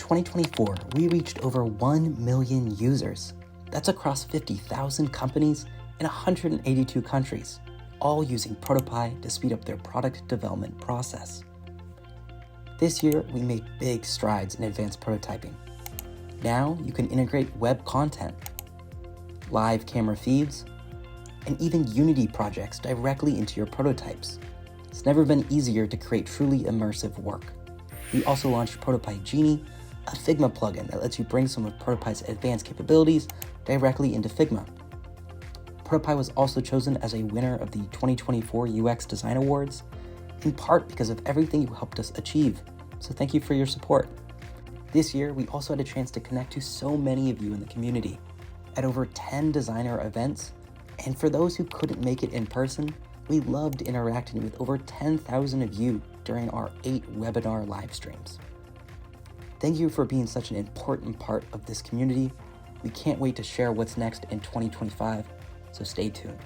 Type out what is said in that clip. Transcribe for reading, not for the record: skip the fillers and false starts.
2024, we reached over 1 million users. That's across 50,000 companies in 182 countries, all using ProtoPie to speed up their product development process. This year, we made big strides in advanced prototyping. Now you can integrate web content, live camera feeds, and even Unity projects directly into your prototypes. It's never been easier to create truly immersive work. We also launched ProtoPie Genie, a Figma plugin that lets you bring some of ProtoPie's advanced capabilities directly into Figma. ProtoPie was also chosen as a winner of the 2024 UX Design Awards, in part because of everything you helped us achieve, so thank you for your support. This year, we also had a chance to connect to so many of you in the community at over 10 designer events, and for those who couldn't make it in person, we loved interacting with over 10,000 of you during our 8 webinar live streams. Thank you for being such an important part of this community. We can't wait to share what's next in 2025, so stay tuned.